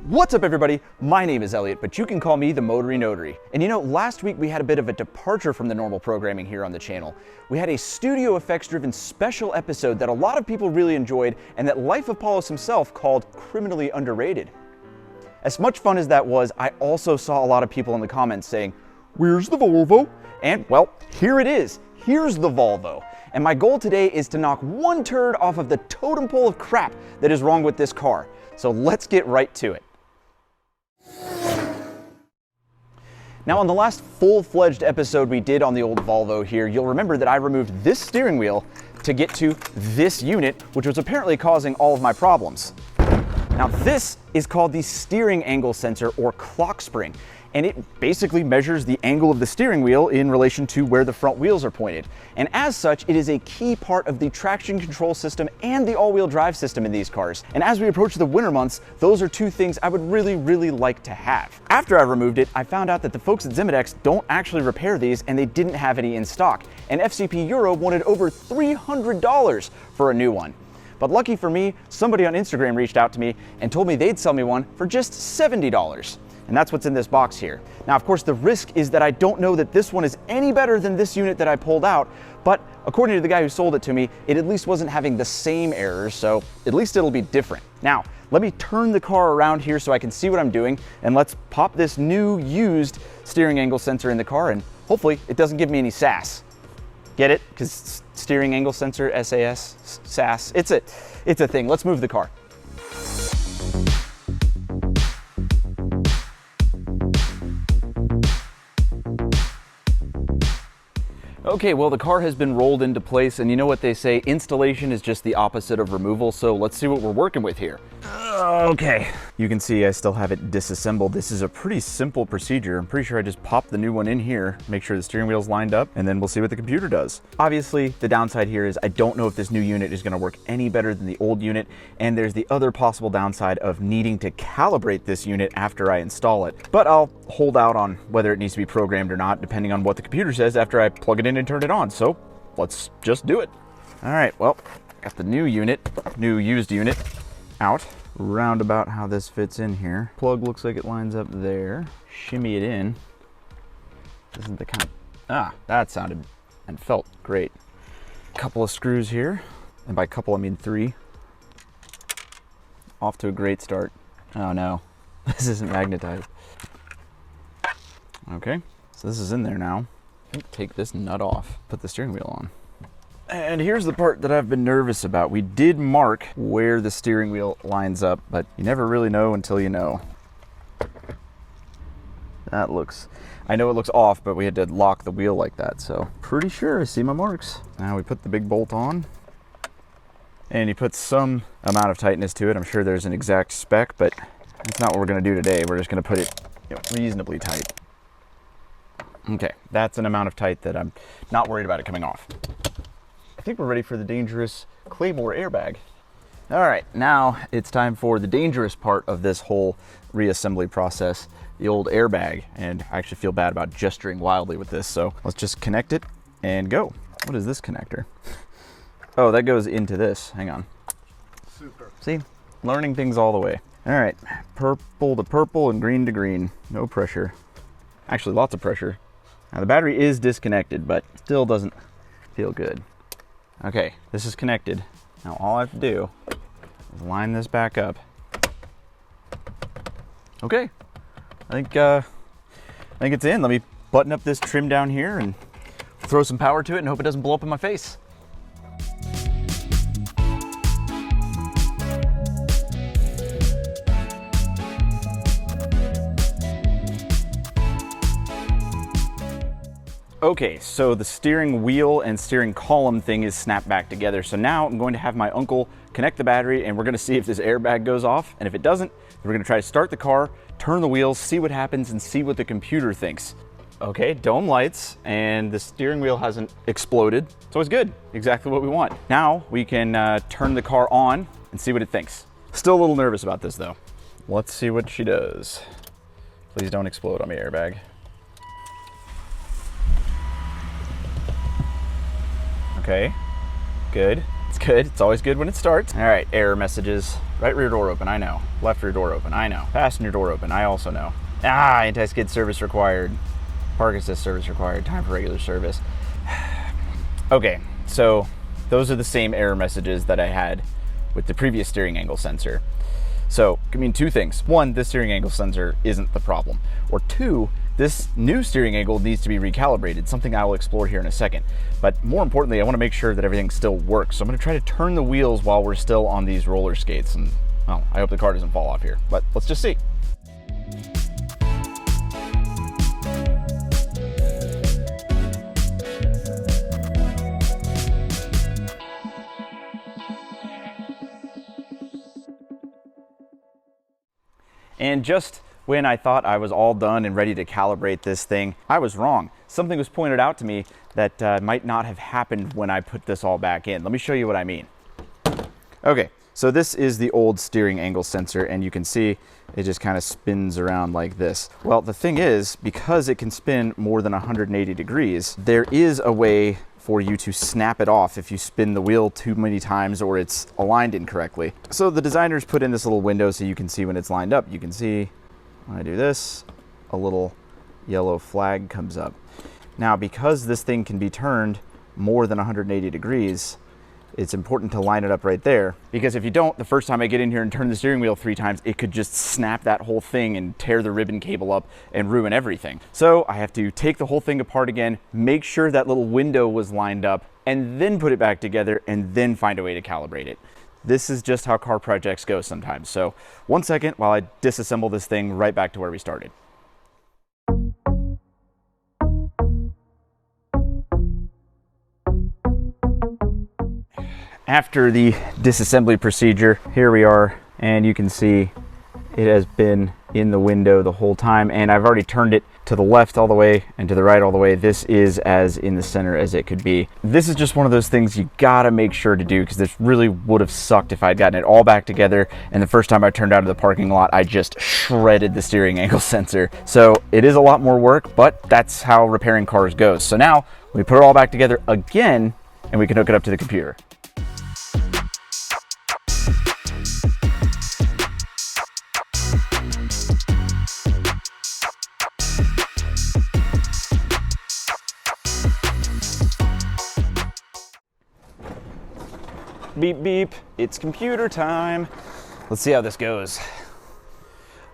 What's up everybody? My name is Elliott, but you can call me the Motory Notary. And you know, last week we had a bit of a departure from the normal programming here on the channel. We had a studio effects driven special episode that a lot of people really enjoyed and that Life of Paulos himself called criminally underrated. As much fun as that was, I also saw a lot of people in the comments saying, "Where's the Volvo?" And well, here it is. Here's the Volvo. And my goal today is to knock one turd off of the totem pole of crap that is wrong with this car. So let's get right to it. Now on the last full-fledged episode we did on the old Volvo here, you'll remember that I removed this steering wheel to get to this unit, which was apparently causing all of my problems. Now this is called the steering angle sensor or clock spring, and it basically measures the angle of the steering wheel in relation to where the front wheels are pointed. And as such, it is a key part of the traction control system and the all-wheel drive system in these cars. And as we approach the winter months, those are two things I would really like to have. After I removed it, I found out that the folks at Zimidex don't actually repair these and they didn't have any in stock. And FCP Euro wanted over $300 for a new one. But lucky for me, somebody on Instagram reached out to me and told me they'd sell me one for just $70. And that's what's in this box here. Now, of course, the risk is that I don't know that this one is any better than this unit that I pulled out, but according to the guy who sold it to me, it at least wasn't having the same errors, so at least it'll be different. Now, let me turn the car around here so I can see what I'm doing, and let's pop this new used steering angle sensor in the car, and hopefully it doesn't give me any sass. Get it? Because steering angle sensor, SAS, SAS, it's a thing. Let's move the car. Okay, well the car has been rolled into place, and you know what they say, installation is just the opposite of removal, so let's see what we're working with here. Okay, you can see I still have it disassembled. This is a pretty simple procedure. I'm pretty sure I just pop the new one in here, make sure the steering wheel's lined up, and then we'll see what the computer does. Obviously, the downside here is I don't know if this new unit is gonna work any better than the old unit, and there's the other possible downside of needing to calibrate this unit after I install it. But I'll hold out on whether it needs to be programmed or not, depending on what the computer says after I plug it in and turn it on. So let's just do it. All right, well, got the new used unit out. Round about how this fits in here. Plug looks like it lines up there. Shimmy it in. This isn't the kind of, that sounded and felt great. Couple of screws here, and by couple I mean 3. Off to a great start. Oh no, this isn't magnetized. Okay, so this is in there now. Take this nut off, put the steering wheel on. And here's the part that I've been nervous about. We did mark where the steering wheel lines up, but you never really know until you know. That looks, I know it looks off, but we had to lock the wheel like that, so pretty sure I see my marks. Now we put the big bolt on, and you put some amount of tightness to it. I'm sure there's an exact spec, but that's not what we're gonna do today. We're just gonna put it, reasonably tight. Okay, that's an amount of tight that I'm not worried about it coming off. I think we're ready for the dangerous Claymore airbag. All right, now it's time for the dangerous part of this whole reassembly process, the old airbag. And I actually feel bad about gesturing wildly with this, so let's just connect it and go. What is this connector? Oh, that goes into this, hang on. Super. See, learning things all the way. All right, purple to purple and green to green, no pressure. Actually, lots of pressure. Now the battery is disconnected, but still doesn't feel good. Okay, this is connected. Now all I have to do is line this back up. Okay, I think it's in. Let me button up this trim down here and throw some power to it and hope it doesn't blow up in my face. Okay, so the steering wheel and steering column thing is snapped back together. So now I'm going to have my uncle connect the battery and we're gonna see if this airbag goes off. And if it doesn't, we're gonna try to start the car, turn the wheels, see what happens and see what the computer thinks. Okay, dome lights and the steering wheel hasn't exploded. So it's good, exactly what we want. Now we can turn the car on and see what it thinks. Still a little nervous about this though. Let's see what she does. Please don't explode on me, airbag. Okay, good. It's good. It's always good when it starts. All right, error messages. Right rear door open, I know. Left rear door open, I know. Passenger door open, I also know. Anti-skid service required. Park assist service required. Time for regular service. Okay, so those are the same error messages that I had with the previous steering angle sensor. So, I mean, two things. One, this steering angle sensor isn't the problem. Or two, this new steering angle needs to be recalibrated, something I will explore here in a second. But more importantly, I want to make sure that everything still works. So I'm going to try to turn the wheels while we're still on these roller skates. And, well, I hope the car doesn't fall off here, but let's just see. And just when I thought I was all done and ready to calibrate this thing, I was wrong. Something was pointed out to me that might not have happened when I put this all back in. Let me show you what I mean. Okay, so this is the old steering angle sensor, and you can see it just kind of spins around like this. Well, the thing is, because it can spin more than 180 degrees, there is a way for you to snap it off if you spin the wheel too many times or it's aligned incorrectly. So the designers put in this little window so you can see when it's lined up. You can see when I do this, a little yellow flag comes up. Now, because this thing can be turned more than 180 degrees, it's important to line it up right there, because if you don't, the first time I get in here and turn the steering wheel 3 times, it could just snap that whole thing and tear the ribbon cable up and ruin everything. So I have to take the whole thing apart again, make sure that little window was lined up, and then put it back together and then find a way to calibrate it. This is just how car projects go sometimes. So 1 second while I disassemble this thing right back to where we started. After the disassembly procedure, here we are, and you can see it has been in the window the whole time, and I've already turned it to the left all the way and to the right all the way. This is as in the center as it could be. This is just one of those things you gotta make sure to do, because this really would have sucked if I'd gotten it all back together and the first time I turned out of the parking lot, I just shredded the steering angle sensor. So it is a lot more work, but that's how repairing cars goes. So now we put it all back together again and we can hook it up to the computer. Beep, beep, it's computer time. Let's see how this goes.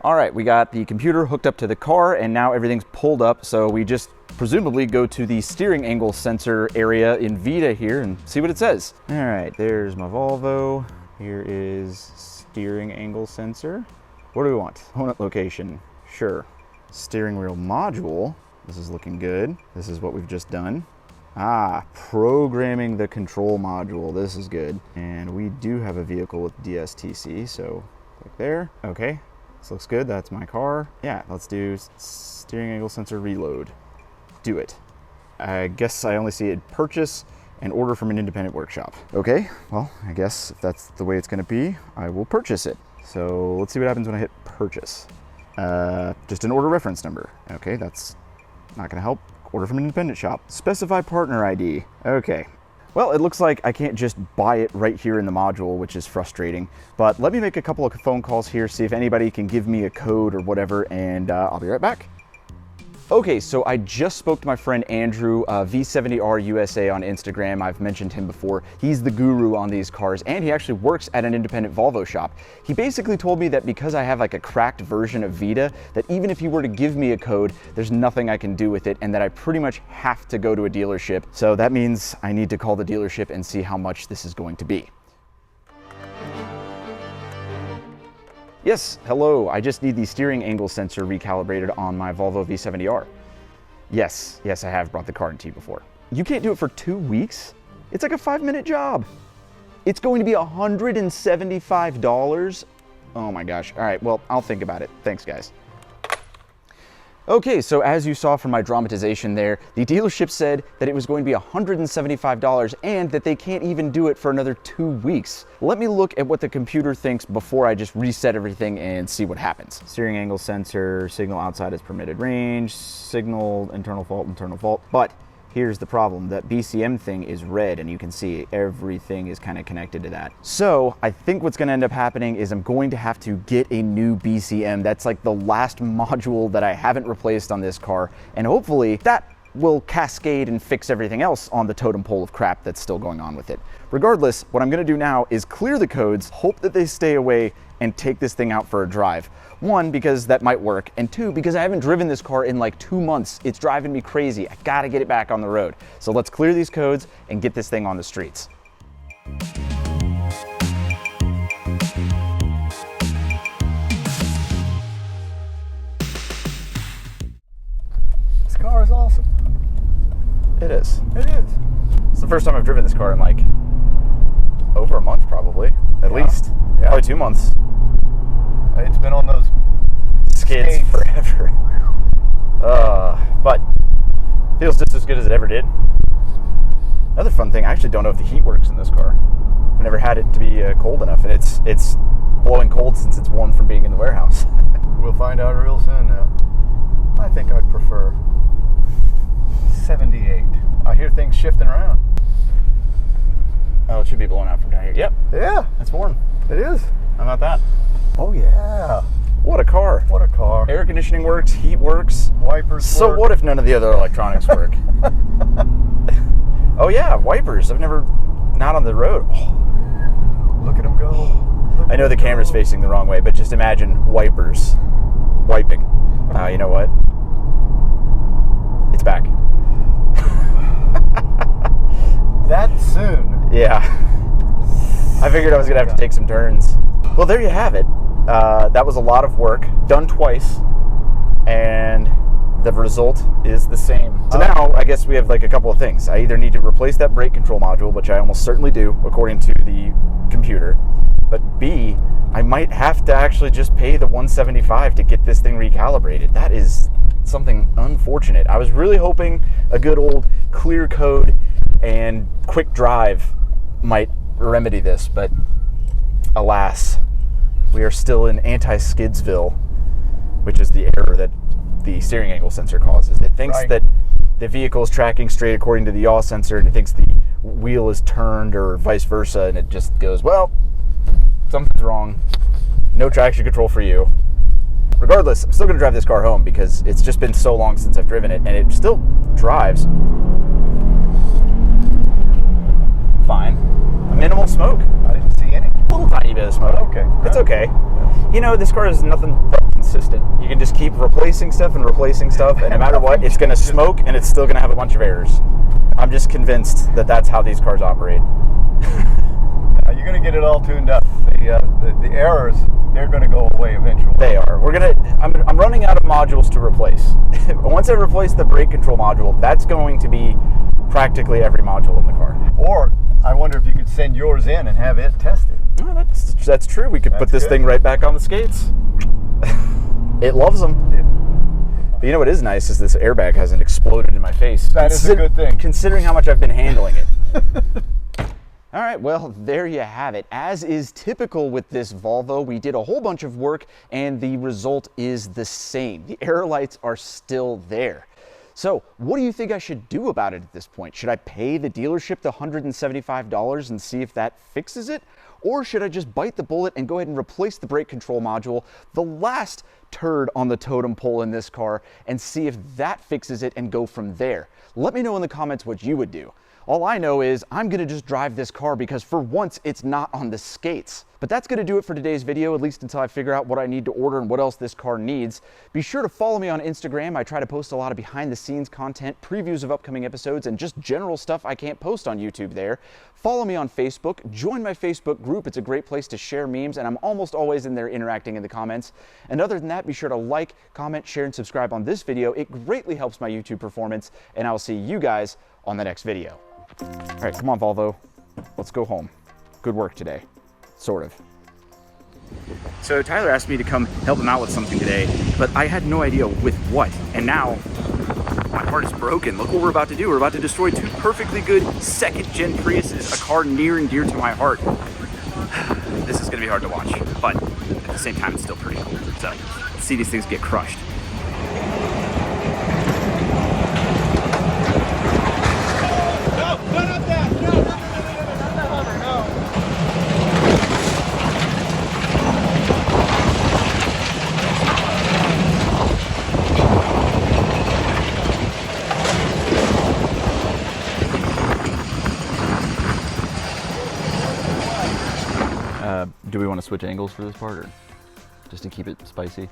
All right, we got the computer hooked up to the car and now everything's pulled up. So we just presumably go to the steering angle sensor area in Vita here and see what it says. All right, there's my Volvo. Here is steering angle sensor. What do we want? Component location, sure. Steering wheel module, this is looking good. This is what we've just done. Programming the control module. This is good. And we do have a vehicle with DSTC, so click there. Okay, this looks good. That's my car. Yeah, let's do steering angle sensor reload. Do it. I guess I only see it purchase and order from an independent workshop. Okay, well, I guess if that's the way it's gonna be, I will purchase it. So let's see what happens when I hit purchase. Just an order reference number. Okay, that's not gonna help. Order from an independent shop. Specify partner ID. Okay. Well, it looks like I can't just buy it right here in the module, which is frustrating. But let me make a couple of phone calls here, see if anybody can give me a code or whatever, and I'll be right back. Okay, so I just spoke to my friend Andrew, V70R USA on Instagram. I've mentioned him before. He's the guru on these cars, and he actually works at an independent Volvo shop. He basically told me that because I have like a cracked version of Vita, that even if he were to give me a code, there's nothing I can do with it, and that I pretty much have to go to a dealership. So that means I need to call the dealership and see how much this is going to be. Yes, hello, I just need the steering angle sensor recalibrated on my Volvo V70R. Yes, I have brought the car into you before. You can't do it for 2 weeks? It's like a 5-minute job. It's going to be $175. Oh my gosh, all right, well, I'll think about it. Thanks, guys. Okay, so as you saw from my dramatization there, the dealership said that it was going to be $175 and that they can't even do it for another 2 weeks. Let me look at what the computer thinks before I just reset everything and see what happens. Steering angle sensor, signal outside its permitted range, signal internal fault, but Here's the problem. That BCM thing is red, and you can see everything is kind of connected to that. So I think what's going to end up happening is I'm going to have to get a new BCM. That's like the last module that I haven't replaced on this car, and hopefully that will cascade and fix everything else on the totem pole of crap that's still going on with it. Regardless, what I'm going to do now is clear the codes, hope that they stay away, and take this thing out for a drive. One, because that might work, and two, because I haven't driven this car in like 2 months. It's driving me crazy. I gotta get it back on the road. So let's clear these codes and get this thing on the streets. This car is awesome. It is. It is. It's the first time I've driven this car in like over a month, probably, at least. Yeah. Probably 2 months. It's been on those skids forever. But feels just as good as it ever did. Another fun thing, I actually don't know if the heat works in this car. I've never had it to be cold enough, and it's blowing cold since it's warm from being in the warehouse. We'll find out real soon now. I think I'd prefer 78. I hear things shifting around. Oh, it should be blowing out from down here. Yep. Yeah, That's warm. it is. How about that? Oh yeah. What a car. What a car. Air conditioning works, heat works. Wipers So work. what if none of the other electronics work? Oh yeah, wipers. I've never, not on the road. Oh, Look at them go. I know the camera's facing the wrong way, but just imagine wipers wiping. You know what? It's back. That soon. Yeah. I figured I was gonna have to take some turns. Well, there you have it. That was a lot of work, done twice, and the result is the same. So now I guess we have like a couple of things. I either need to replace that brake control module, which I almost certainly do according to the computer, but B, I might have to actually just pay the $175 to get this thing recalibrated. That is something unfortunate. I was really hoping a good old clear code and quick drive might remedy this, but alas, we are still in anti-skidsville, which is the error that the steering angle sensor causes. It thinks that the vehicle is tracking straight according to the yaw sensor, and it thinks the wheel is turned or vice versa, and it just goes, well, something's wrong. No traction control for you. Regardless, I'm still going to drive this car home because it's just been so long since I've driven it, and it still drives fine. Minimal smoke. I didn't see any. A little tiny bit of smoke. Okay. It's okay. You know, this car is nothing but consistent. You can just keep replacing stuff, and no matter what, it's going to smoke, and it's still going to have a bunch of errors. I'm just convinced that that's how these cars operate. You're going to get it all tuned up. The errors, they're going to go away eventually. They are. I'm running out of modules to replace. Once I replace the brake control module, that's going to be practically every module in the car. Or I wonder if you could send yours in and have it tested. Oh, that's true. We could put this thing right back on the skates. It loves them. But you know what is nice is this airbag hasn't exploded in my face. That is a good thing. Considering how much I've been handling it. All right, well, there you have it. As is typical with this Volvo, we did a whole bunch of work and the result is the same. The error lights are still there. So what do you think I should do about it at this point? Should I pay the dealership the $175 and see if that fixes it? Or should I just bite the bullet and go ahead and replace the brake control module, the last turd on the totem pole in this car, and see if that fixes it and go from there? Let me know in the comments what you would do. All I know is I'm gonna just drive this car because for once it's not on the skates. But that's gonna do it for today's video, at least until I figure out what I need to order and what else this car needs. Be sure to follow me on Instagram. I try to post a lot of behind the scenes content, previews of upcoming episodes, and just general stuff I can't post on YouTube there. Follow me on Facebook, join my Facebook group. It's a great place to share memes, and I'm almost always in there interacting in the comments. And other than that, be sure to like, comment, share, and subscribe on this video. It greatly helps my YouTube performance, and I'll see you guys on the next video. All right, come on, Volvo. Let's go home. Good work today. Sort of. So Tyler asked me to come help him out with something today, but I had no idea with what. And now my heart is broken. Look what we're about to do. We're about to destroy two perfectly good second-gen Priuses, a car near and dear to my heart. This is gonna be hard to watch, but at the same time, it's still pretty cool. So let's see these things get crushed. Do we want to switch angles for this part, or just to keep it spicy?